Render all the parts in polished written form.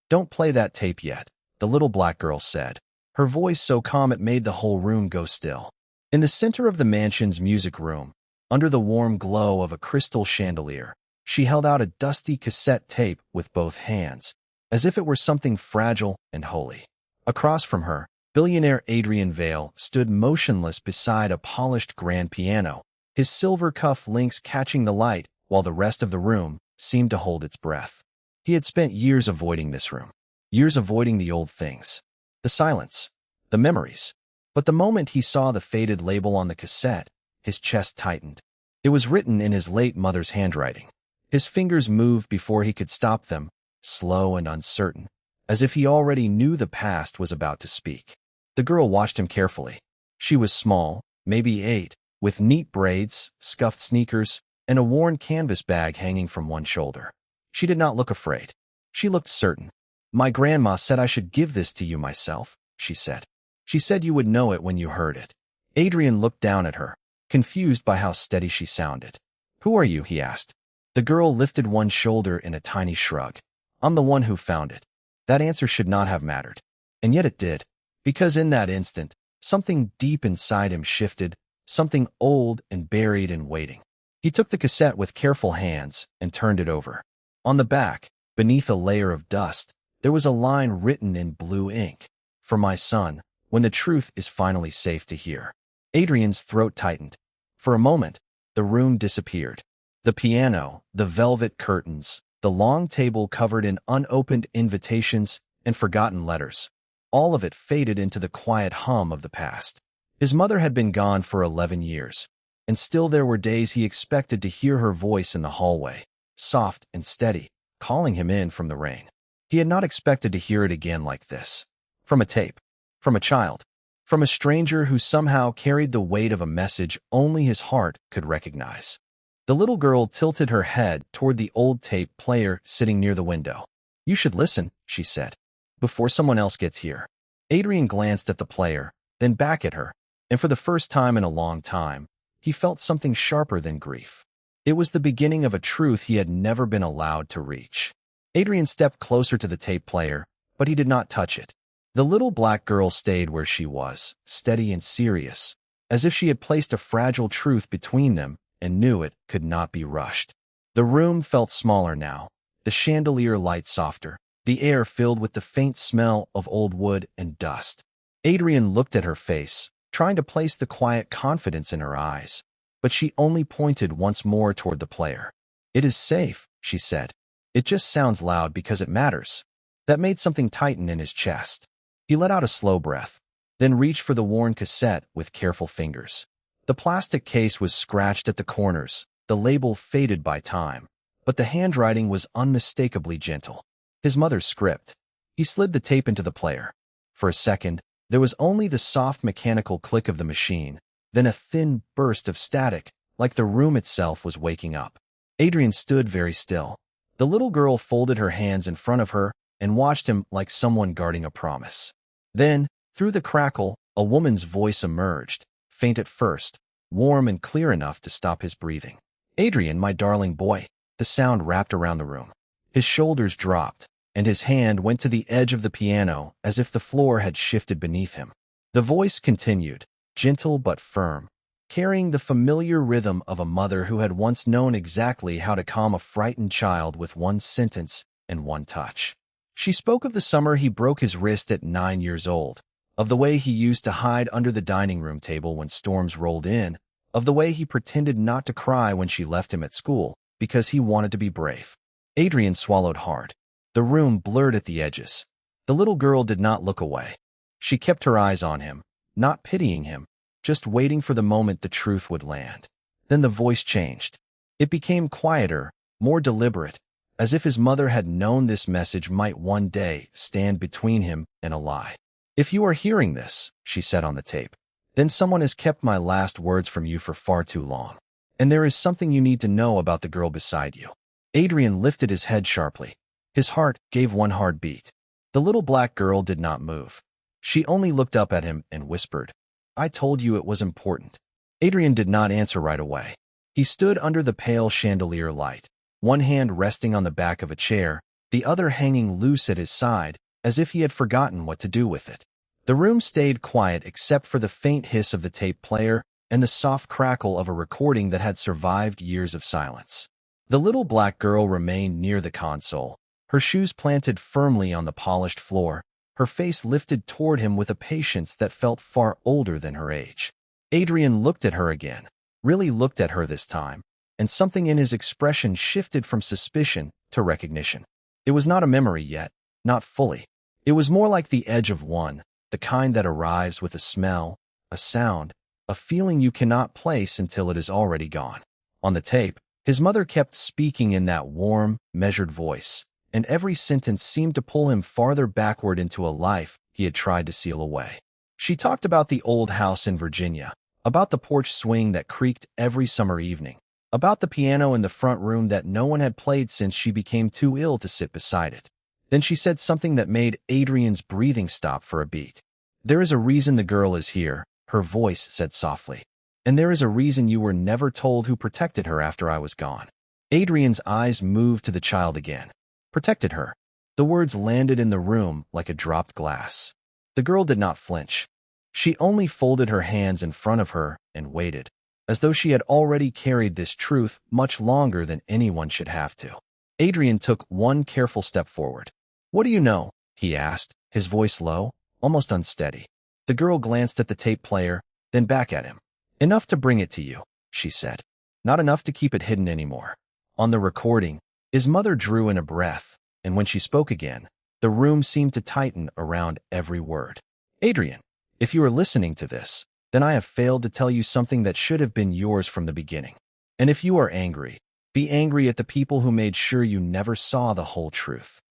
"Don't play that tape yet," the little black girl said, her voice so calm it made the whole room go still. In the center of the mansion's music room, under the warm glow of a crystal chandelier, she held out a dusty cassette tape with both hands, as if it were something fragile and holy. Across from her, billionaire Adrian Vale stood motionless beside a polished grand piano, his silver cuff links catching the light while the rest of the room seemed to hold its breath. He had spent years avoiding this room, years avoiding the old things, the silence, the memories. But the moment he saw the faded label on the cassette, his chest tightened. It was written in his late mother's handwriting. His fingers moved before he could stop them, slow and uncertain, as if he already knew the past was about to speak. The girl watched him carefully. She was small, maybe 8, with neat braids, scuffed sneakers, and a worn canvas bag hanging from one shoulder. She did not look afraid. She looked certain. "My grandma said I should give this to you myself," she said. "She said you would know it when you heard it." Adrian looked down at her, confused by how steady she sounded. "Who are you?" he asked. The girl lifted one shoulder in a tiny shrug. "I'm the one who found it." That answer should not have mattered. And yet it did, because in that instant, something deep inside him shifted, something old and buried and waiting. He took the cassette with careful hands and turned it over. On the back, beneath a layer of dust, there was a line written in blue ink. "For my son, when the truth is finally safe to hear." Adrian's throat tightened. For a moment, the room disappeared. The piano, the velvet curtains, the long table covered in unopened invitations and forgotten letters. All of it faded into the quiet hum of the past. His mother had been gone for 11 years, and still there were days he expected to hear her voice in the hallway, soft and steady, calling him in from the rain. He had not expected to hear it again like this. From a tape. From a child. From a stranger who somehow carried the weight of a message only his heart could recognize. The little girl tilted her head toward the old tape player sitting near the window. "You should listen," she said, "before someone else gets here." Adrian glanced at the player, then back at her, and for the first time in a long time, he felt something sharper than grief. It was the beginning of a truth he had never been allowed to reach. Adrian stepped closer to the tape player, but he did not touch it. The little black girl stayed where she was, steady and serious, as if she had placed a fragile truth between them and knew it could not be rushed. The room felt smaller now, the chandelier light softer, the air filled with the faint smell of old wood and dust. Adrian looked at her face, trying to place the quiet confidence in her eyes, but she only pointed once more toward the player. "It is safe," she said. "It just sounds loud because it matters." That made something tighten in his chest. He let out a slow breath, then reached for the worn cassette with careful fingers. The plastic case was scratched at the corners, the label faded by time, but the handwriting was unmistakably gentle. His mother's script. He slid the tape into the player. For a second, there was only the soft mechanical click of the machine, then a thin burst of static, like the room itself was waking up. Adrian stood very still. The little girl folded her hands in front of her and watched him like someone guarding a promise. Then, through the crackle, a woman's voice emerged, faint at first, warm and clear enough to stop his breathing. "Adrian, my darling boy." The sound wrapped around the room. His shoulders dropped, and his hand went to the edge of the piano as if the floor had shifted beneath him. The voice continued, gentle but firm, carrying the familiar rhythm of a mother who had once known exactly how to calm a frightened child with one sentence and one touch. She spoke of the summer he broke his wrist at 9 years old, of the way he used to hide under the dining room table when storms rolled in, of the way he pretended not to cry when she left him at school because he wanted to be brave. Adrian swallowed hard. The room blurred at the edges. The little girl did not look away. She kept her eyes on him, not pitying him, just waiting for the moment the truth would land. Then the voice changed. It became quieter, more deliberate, as if his mother had known this message might one day stand between him and a lie. "If you are hearing this," she said on the tape, "then someone has kept my last words from you for far too long. And there is something you need to know about the girl beside you." Adrian lifted his head sharply. His heart gave one hard beat. The little black girl did not move. She only looked up at him and whispered, "I told you it was important." Adrian did not answer right away. He stood under the pale chandelier light, one hand resting on the back of a chair, the other hanging loose at his side, as if he had forgotten what to do with it. The room stayed quiet except for the faint hiss of the tape player and the soft crackle of a recording that had survived years of silence. The little black girl remained near the console, her shoes planted firmly on the polished floor, her face lifted toward him with a patience that felt far older than her age. Adrian looked at her again, really looked at her this time, and something in his expression shifted from suspicion to recognition. It was not a memory yet, not fully. It was more like the edge of one, the kind that arrives with a smell, a sound, a feeling you cannot place until it is already gone. On the tape, his mother kept speaking in that warm, measured voice, and every sentence seemed to pull him farther backward into a life he had tried to seal away. She talked about the old house in Virginia, about the porch swing that creaked every summer evening, about the piano in the front room that no one had played since she became too ill to sit beside it. Then she said something that made Adrian's breathing stop for a beat. "There is a reason the girl is here," her voice said softly. "And there is a reason you were never told who protected her after I was gone." Adrian's eyes moved to the child again. Protected her. The words landed in the room like a dropped glass. The girl did not flinch. She only folded her hands in front of her and waited, as though she had already carried this truth much longer than anyone should have to. Adrian took one careful step forward. "What do you know?" he asked, his voice low, almost unsteady. The girl glanced at the tape player, then back at him. "Enough to bring it to you," she said. "Not enough to keep it hidden anymore." On the recording, his mother drew in a breath, and when she spoke again, the room seemed to tighten around every word. "Adrian, if you are listening to this, then I have failed to tell you something that should have been yours from the beginning. And if you are angry, be angry at the people who made sure you never saw the whole truth."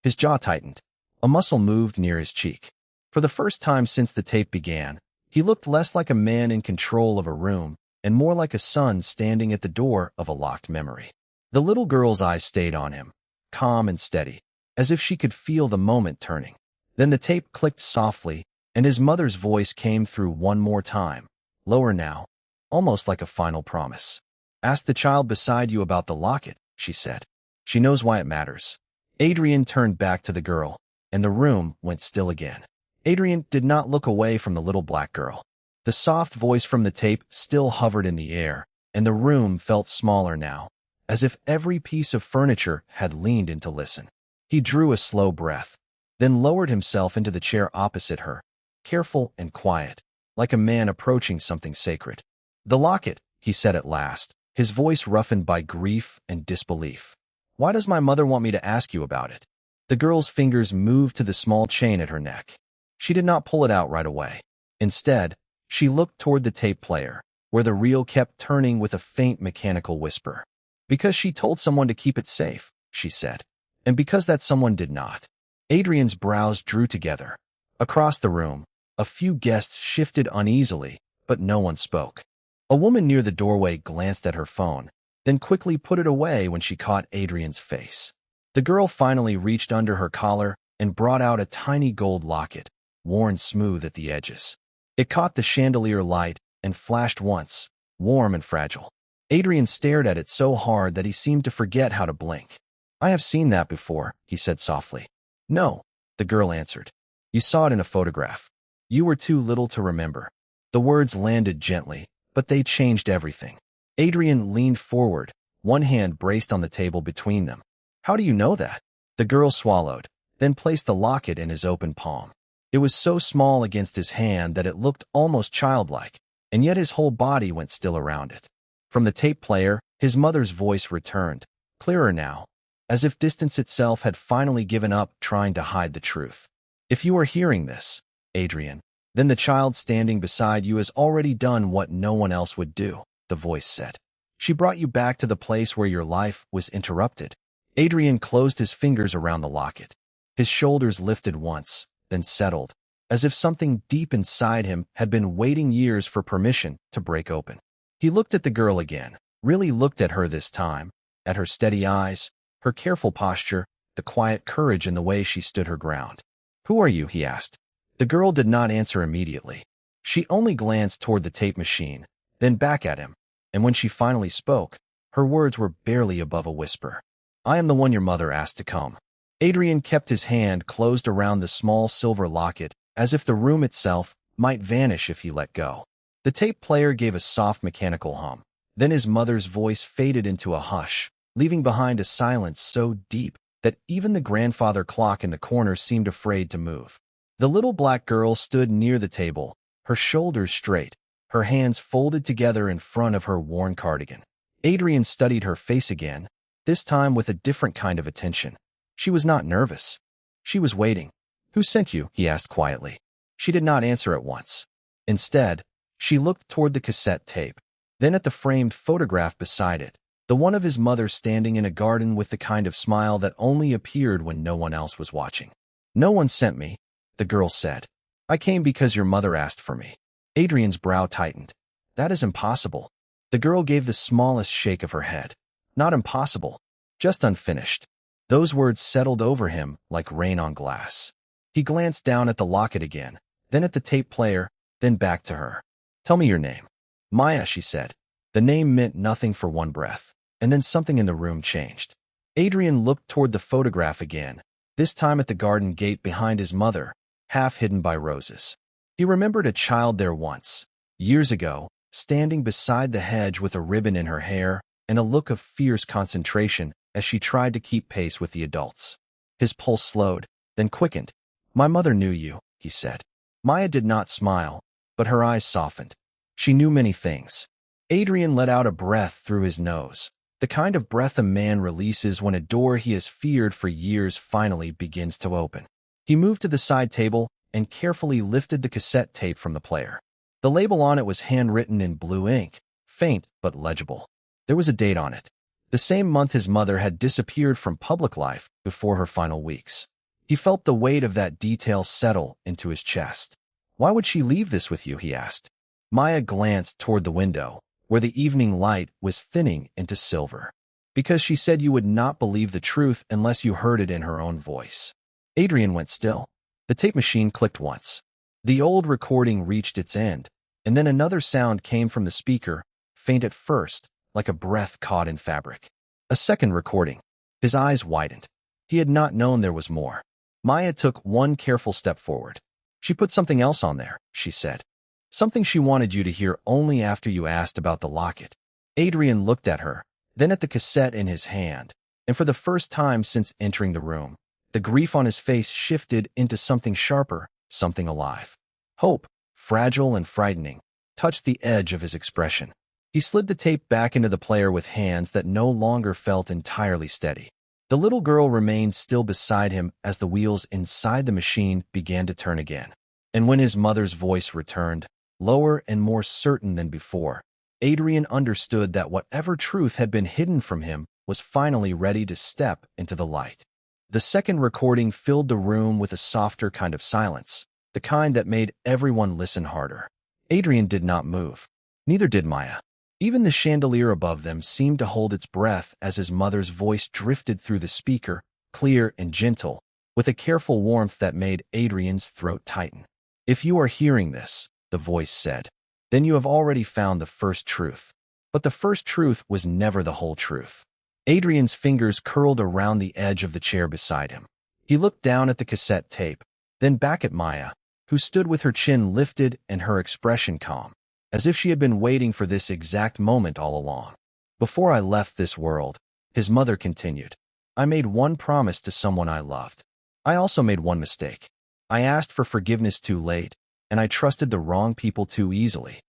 His jaw tightened. A muscle moved near his cheek. For the first time since the tape began, he looked less like a man in control of a room and more like a son standing at the door of a locked memory. The little girl's eyes stayed on him, calm and steady, as if she could feel the moment turning. Then the tape clicked softly, and his mother's voice came through one more time, lower now, almost like a final promise. "Ask the child beside you about the locket," she said. "She knows why it matters." Adrian turned back to the girl, and the room went still again. Adrian did not look away from the little black girl. The soft voice from the tape still hovered in the air, and the room felt smaller now, as if every piece of furniture had leaned in to listen. He drew a slow breath, then lowered himself into the chair opposite her, careful and quiet, like a man approaching something sacred. "The locket," he said at last, his voice roughened by grief and disbelief. "Why does my mother want me to ask you about it?" The girl's fingers moved to the small chain at her neck. She did not pull it out right away. Instead, she looked toward the tape player, where the reel kept turning with a faint mechanical whisper. "Because she told someone to keep it safe," she said. "And because that someone did not." Adrian's brows drew together. Across the room, a few guests shifted uneasily, but no one spoke. A woman near the doorway glanced at her phone, then quickly put it away when she caught Adrian's face. The girl finally reached under her collar and brought out a tiny gold locket, worn smooth at the edges. It caught the chandelier light and flashed once, warm and fragile. Adrian stared at it so hard that he seemed to forget how to blink. "I have seen that before," he said softly. "No," the girl answered. "You saw it in a photograph. You were too little to remember." The words landed gently, but they changed everything. Adrian leaned forward, one hand braced on the table between them. "How do you know that?" The girl swallowed, then placed the locket in his open palm. It was so small against his hand that it looked almost childlike, and yet his whole body went still around it. From the tape player, his mother's voice returned, clearer now, as if distance itself had finally given up trying to hide the truth. "If you are hearing this, Adrian, then the child standing beside you has already done what no one else would do," the voice said. "She brought you back to the place where your life was interrupted." Adrian closed his fingers around the locket. His shoulders lifted once, then settled, as if something deep inside him had been waiting years for permission to break open. He looked at the girl again, really looked at her this time, at her steady eyes, her careful posture, the quiet courage in the way she stood her ground. "Who are you?" he asked. The girl did not answer immediately. She only glanced toward the tape machine, then back at him, and when she finally spoke, her words were barely above a whisper. "I am the one your mother asked to come." Adrian kept his hand closed around the small silver locket, as if the room itself might vanish if he let go. The tape player gave a soft mechanical hum. Then his mother's voice faded into a hush, leaving behind a silence so deep that even the grandfather clock in the corner seemed afraid to move. The little black girl stood near the table, her shoulders straight, her hands folded together in front of her worn cardigan. Adrian studied her face again, this time with a different kind of attention. She was not nervous. She was waiting. "Who sent you?" he asked quietly. She did not answer at once. Instead, she looked toward the cassette tape, then at the framed photograph beside it, the one of his mother standing in a garden with the kind of smile that only appeared when no one else was watching. "No one sent me," the girl said. "I came because your mother asked for me." Adrian's brow tightened. "That is impossible." The girl gave the smallest shake of her head. "Not impossible, just unfinished." Those words settled over him like rain on glass. He glanced down at the locket again, then at the tape player, then back to her. "Tell me your name." "Maya," she said. The name meant nothing for one breath, and then something in the room changed. Adrian looked toward the photograph again, this time at the garden gate behind his mother, half hidden by roses. He remembered a child there once, years ago, standing beside the hedge with a ribbon in her hair and a look of fierce concentration as she tried to keep pace with the adults. His pulse slowed, then quickened. "My mother knew you," he said. Maya did not smile, but her eyes softened. She knew many things. Adrian let out a breath through his nose, the kind of breath a man releases when a door he has feared for years finally begins to open. He moved to the side table and carefully lifted the cassette tape from the player. The label on it was handwritten in blue ink, faint but legible. There was a date on it. The same month his mother had disappeared from public life before her final weeks. He felt the weight of that detail settle into his chest. "Why would she leave this with you?" he asked. Maya glanced toward the window, where the evening light was thinning into silver. "Because she said you would not believe the truth unless you heard it in her own voice." Adrian went still. The tape machine clicked once. The old recording reached its end, and then another sound came from the speaker, faint at first, like a breath caught in fabric. A second recording. His eyes widened. He had not known there was more. Maya took one careful step forward. "She put something else on there," she said. "Something she wanted you to hear only after you asked about the locket." Adrian looked at her, then at the cassette in his hand, and for the first time since entering the room, the grief on his face shifted into something sharper, something alive. Hope, fragile and frightening, touched the edge of his expression. He slid the tape back into the player with hands that no longer felt entirely steady. The little girl remained still beside him as the wheels inside the machine began to turn again. And when his mother's voice returned, lower and more certain than before, Adrian understood that whatever truth had been hidden from him was finally ready to step into the light. The second recording filled the room with a softer kind of silence, the kind that made everyone listen harder. Adrian did not move. Neither did Maya. Even the chandelier above them seemed to hold its breath as his mother's voice drifted through the speaker, clear and gentle, with a careful warmth that made Adrian's throat tighten. "If you are hearing this," the voice said, "then you have already found the first truth." But the first truth was never the whole truth. Adrian's fingers curled around the edge of the chair beside him. He looked down at the cassette tape, then back at Maya, who stood with her chin lifted and her expression calm, as if she had been waiting for this exact moment all along. "Before I left this world," his mother continued, "I made one promise to someone I loved. I also made one mistake. I asked for forgiveness too late, and I trusted the wrong people too easily."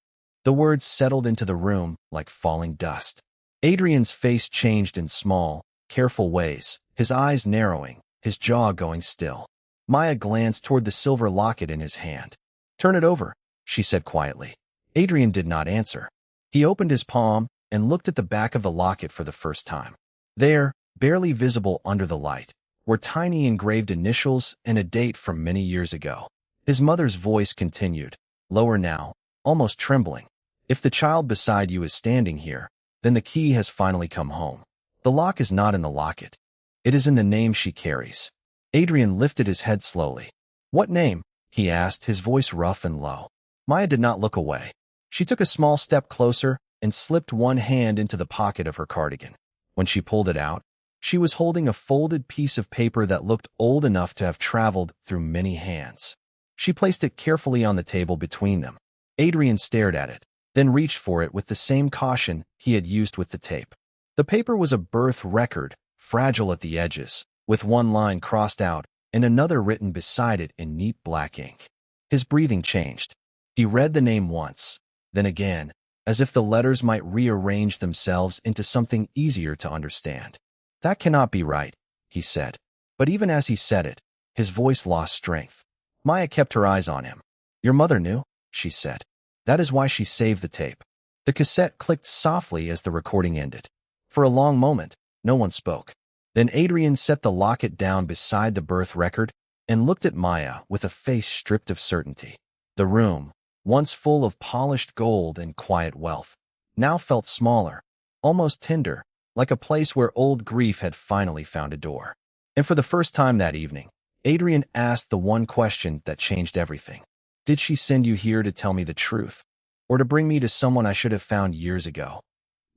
The words settled into the room like falling dust. Adrian's face changed in small, careful ways, his eyes narrowing, his jaw going still. Maya glanced toward the silver locket in his hand. "Turn it over," she said quietly. Adrian did not answer. He opened his palm and looked at the back of the locket for the first time. There, barely visible under the light, were tiny engraved initials and a date from many years ago. His mother's voice continued, lower now, almost trembling. "If the child beside you is standing here, then the key has finally come home. The lock is not in the locket. It is in the name she carries." Adrian lifted his head slowly. "What name?" he asked, his voice rough and low. Maya did not look away. She took a small step closer and slipped one hand into the pocket of her cardigan. When she pulled it out, She was holding a folded piece of paper that looked old enough to have traveled through many hands. She placed it carefully on the table between them. Adrian stared at it, then reached for it with the same caution he had used with the tape. The paper was a birth record, fragile at the edges, with one line crossed out and another written beside it in neat black ink. His breathing changed. He read the name once, then again, as if the letters might rearrange themselves into something easier to understand. "That cannot be right," he said. But even as he said it, his voice lost strength. Maya kept her eyes on him. "Your mother knew," she said. "That is why she saved the tape." The cassette clicked softly as the recording ended. For a long moment, no one spoke. Then Adrian set the locket down beside the birth record and looked at Maya with a face stripped of certainty. The room, once full of polished gold and quiet wealth, now felt smaller, almost tender, like a place where old grief had finally found a door. And for the first time that evening, Adrian asked the one question that changed everything. "Did she send you here to tell me the truth, or to bring me to someone I should have found years ago?"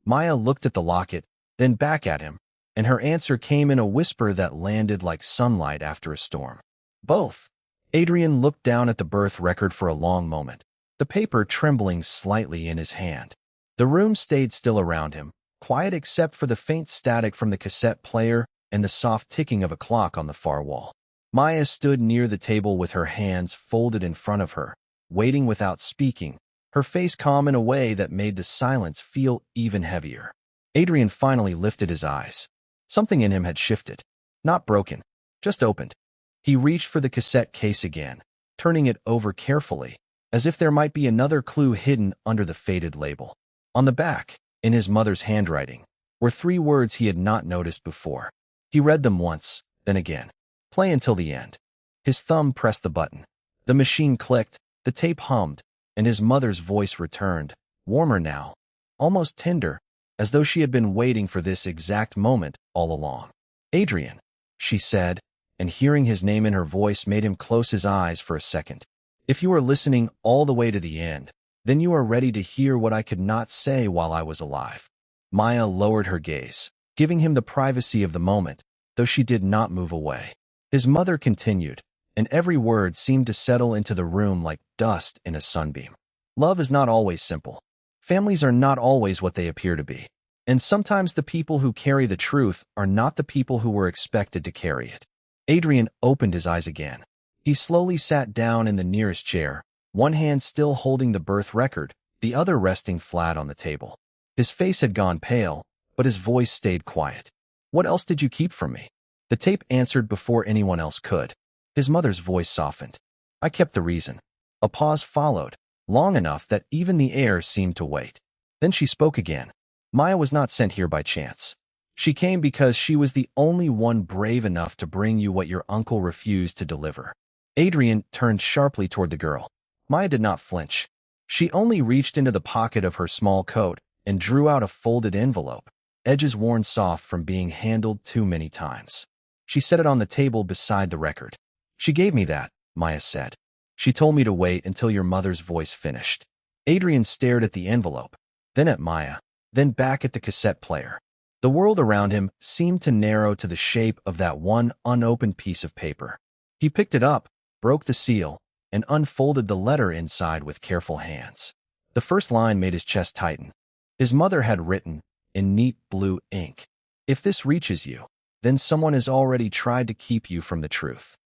Maya looked at the locket, then back at him, and her answer came in a whisper that landed like sunlight after a storm. "Both." Adrian looked down at the birth record for a long moment, the paper trembling slightly in his hand. The room stayed still around him, quiet except for the faint static from the cassette player and the soft ticking of a clock on the far wall. Maya stood near the table with her hands folded in front of her, waiting without speaking, her face calm in a way that made the silence feel even heavier. Adrian finally lifted his eyes. Something in him had shifted. Not broken, just opened. He reached for the cassette case again, turning it over carefully, as if there might be another clue hidden under the faded label. On the back, in his mother's handwriting, were 3 words he had not noticed before. He read them once, then again. "Play until the end." His thumb pressed the button. The machine clicked, the tape hummed, and his mother's voice returned, warmer now, almost tender, as though she had been waiting for this exact moment all along. "Adrian," she said, and hearing his name in her voice made him close his eyes for a second. "If you are listening all the way to the end, then you are ready to hear what I could not say while I was alive." Maya lowered her gaze, giving him the privacy of the moment, though she did not move away. His mother continued, and every word seemed to settle into the room like dust in a sunbeam. "Love is not always simple. Families are not always what they appear to be. And sometimes the people who carry the truth are not the people who were expected to carry it." Adrian opened his eyes again. He slowly sat down in the nearest chair, one hand still holding the birth record, the other resting flat on the table. His face had gone pale, but his voice stayed quiet. "What else did you keep from me?" The tape answered before anyone else could. His mother's voice softened. "I kept the reason." A pause followed, long enough that even the air seemed to wait. Then she spoke again. "Maya was not sent here by chance. She came because she was the only one brave enough to bring you what your uncle refused to deliver." Adrian turned sharply toward the girl. Maya did not flinch. She only reached into the pocket of her small coat and drew out a folded envelope, edges worn soft from being handled too many times. She set it on the table beside the record. "She gave me that," Maya said. "She told me to wait until your mother's voice finished." Adrian stared at the envelope, then at Maya, then back at the cassette player. The world around him seemed to narrow to the shape of that one unopened piece of paper. He picked it up, broke the seal, and unfolded the letter inside with careful hands. The first line made his chest tighten. His mother had written, in neat blue ink, "If this reaches you, then someone has already tried to keep you from the truth."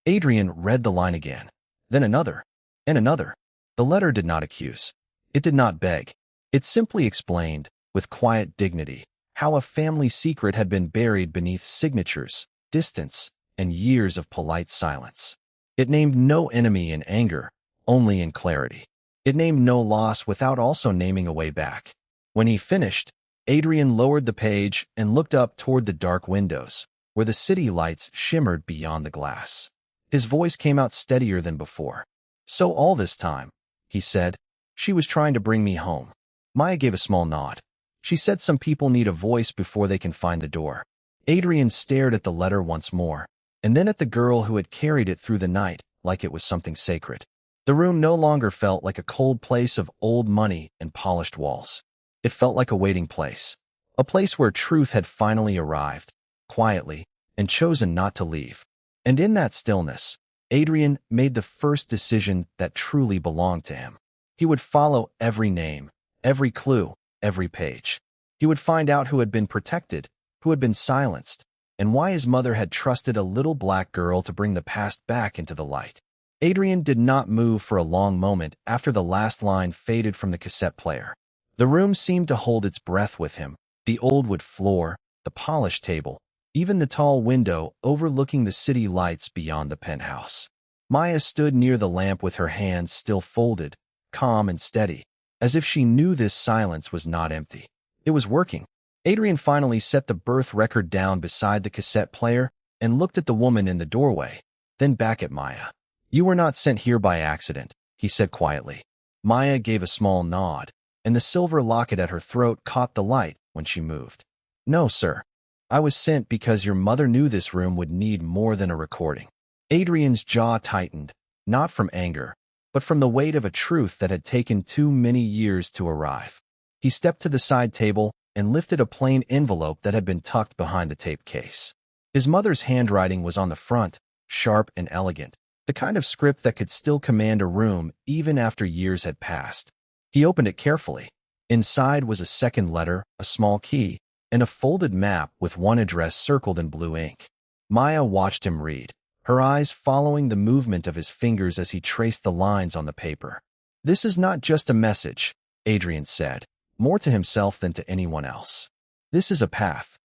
Adrian read the line again, then another, and another. The letter did not accuse. It did not beg. It simply explained, with quiet dignity, how a family secret had been buried beneath signatures, distance, and years of polite silence. It named no enemy in anger, only in clarity. It named no loss without also naming a way back. When he finished, Adrian lowered the page and looked up toward the dark windows, where the city lights shimmered beyond the glass. His voice came out steadier than before. "So all this time," he said, "she was trying to bring me home." Maya gave a small nod. She said some people need a voice before they can find the door. Adrian stared at the letter once more, and then at the girl who had carried it through the night like it was something sacred. The room no longer felt like a cold place of old money and polished walls. It felt like a waiting place, a place where truth had finally arrived, quietly, and chosen not to leave. And in that stillness, Adrian made the first decision that truly belonged to him. He would follow every name, every clue, every page. He would find out who had been protected, who had been silenced, and why his mother had trusted a little black girl to bring the past back into the light. Adrian did not move for a long moment after the last line faded from the cassette player. The room seemed to hold its breath with him, the old wood floor, the polished table, even the tall window overlooking the city lights beyond the penthouse. Maya stood near the lamp with her hands still folded, calm and steady, as if she knew this silence was not empty. It was working. Adrian finally set the birth record down beside the cassette player and looked at the woman in the doorway, then back at Maya. "You were not sent here by accident," he said quietly. Maya gave a small nod, and the silver locket at her throat caught the light when she moved. "No, sir. I was sent because your mother knew this room would need more than a recording." Adrian's jaw tightened, not from anger, but from the weight of a truth that had taken too many years to arrive. He stepped to the side table and lifted a plain envelope that had been tucked behind the tape case. His mother's handwriting was on the front, sharp and elegant, the kind of script that could still command a room even after years had passed. He opened it carefully. Inside was a second letter, a small key, and a folded map with one address circled in blue ink. Maya watched him read, her eyes following the movement of his fingers as he traced the lines on the paper. "This is not just a message," Adrian said, more to himself than to anyone else. "This is a path."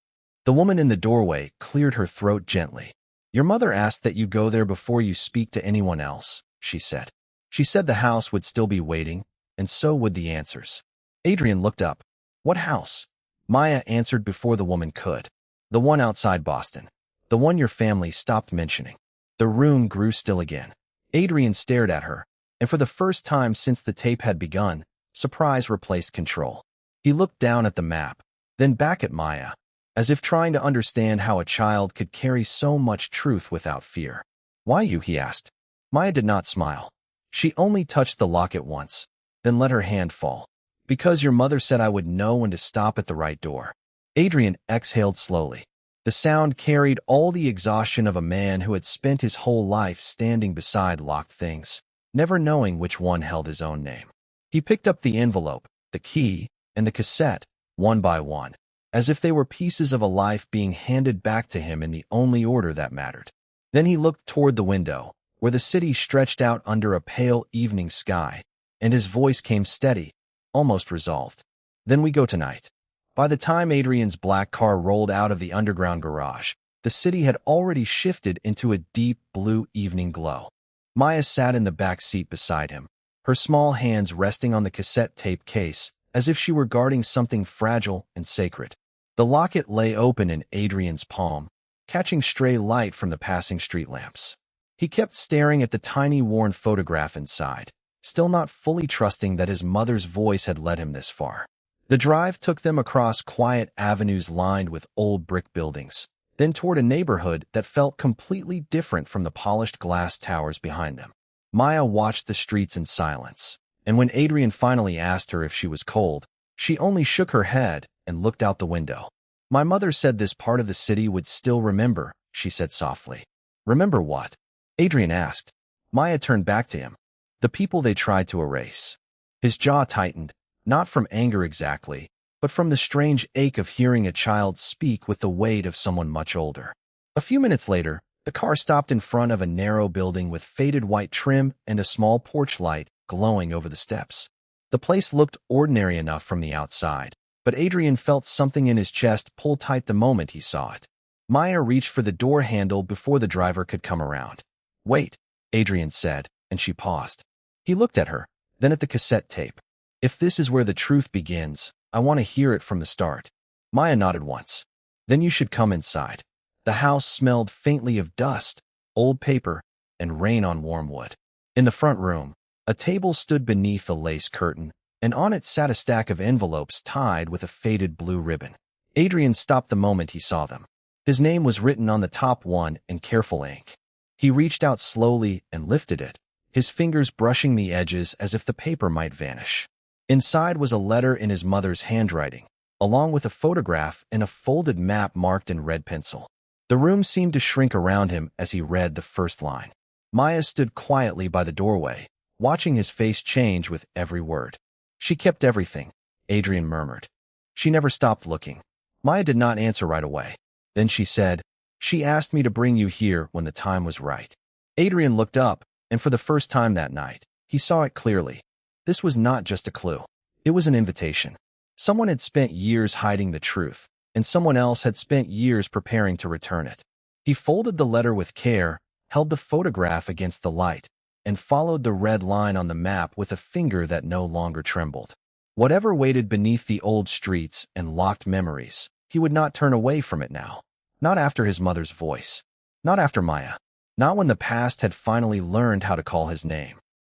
The woman in the doorway cleared her throat gently. "Your mother asked that you go there before you speak to anyone else," she said. "She said the house would still be waiting, and so would the answers." Adrian looked up. "What house?" Maya answered before the woman could. "The one outside Boston. The one your family stopped mentioning." The room grew still again. Adrian stared at her, and for the first time since the tape had begun, surprise replaced control. He looked down at the map, then back at Maya, as if trying to understand how a child could carry so much truth without fear. "Why you?" he asked. Maya did not smile. She only touched the locket once, then let her hand fall. "Because your mother said I would know when to stop at the right door." Adrian exhaled slowly. The sound carried all the exhaustion of a man who had spent his whole life standing beside locked things, never knowing which one held his own name. He picked up the envelope, the key, and the cassette, one by one, as if they were pieces of a life being handed back to him in the only order that mattered. Then he looked toward the window, where the city stretched out under a pale evening sky, and his voice came steady, almost resolved. "Then we go tonight." By the time Adrian's black car rolled out of the underground garage, the city had already shifted into a deep blue evening glow. Maya sat in the back seat beside him, her small hands resting on the cassette tape case, as if she were guarding something fragile and sacred. The locket lay open in Adrian's palm, catching stray light from the passing street lamps. He kept staring at the tiny worn photograph inside, still not fully trusting that his mother's voice had led him this far. The drive took them across quiet avenues lined with old brick buildings, then toward a neighborhood that felt completely different from the polished glass towers behind them. Maya watched the streets in silence, and when Adrian finally asked her if she was cold, she only shook her head and looked out the window. "My mother said this part of the city would still remember," she said softly. "Remember what?" Adrian asked. Maya turned back to him. "The people they tried to erase." His jaw tightened, not from anger exactly, but from the strange ache of hearing a child speak with the weight of someone much older. A few minutes later, the car stopped in front of a narrow building with faded white trim and a small porch light glowing over the steps. The place looked ordinary enough from the outside, but Adrian felt something in his chest pull tight the moment he saw it. Maya reached for the door handle before the driver could come around. "Wait," Adrian said, and she paused. He looked at her, then at the cassette tape. "If this is where the truth begins, I want to hear it from the start." Maya nodded once. "Then you should come inside." The house smelled faintly of dust, old paper, and rain on warm wood. In the front room, a table stood beneath a lace curtain, and on it sat a stack of envelopes tied with a faded blue ribbon. Adrian stopped the moment he saw them. His name was written on the top one in careful ink. He reached out slowly and lifted it, his fingers brushing the edges as if the paper might vanish. Inside was a letter in his mother's handwriting, along with a photograph and a folded map marked in red pencil. The room seemed to shrink around him as he read the first line. Maya stood quietly by the doorway, watching his face change with every word. She kept everything, Adrian murmured. She never stopped looking. Maya did not answer right away. Then she said, "She asked me to bring you here when the time was right." Adrian looked up, and for the first time that night, he saw it clearly. This was not just a clue. It was an invitation. Someone had spent years hiding the truth, and someone else had spent years preparing to return it. He folded the letter with care, held the photograph against the light, and followed the red line on the map with a finger that no longer trembled. Whatever waited beneath the old streets and locked memories, he would not turn away from it now. Not after his mother's voice. Not after Maya. Not when the past had finally learned how to call his name.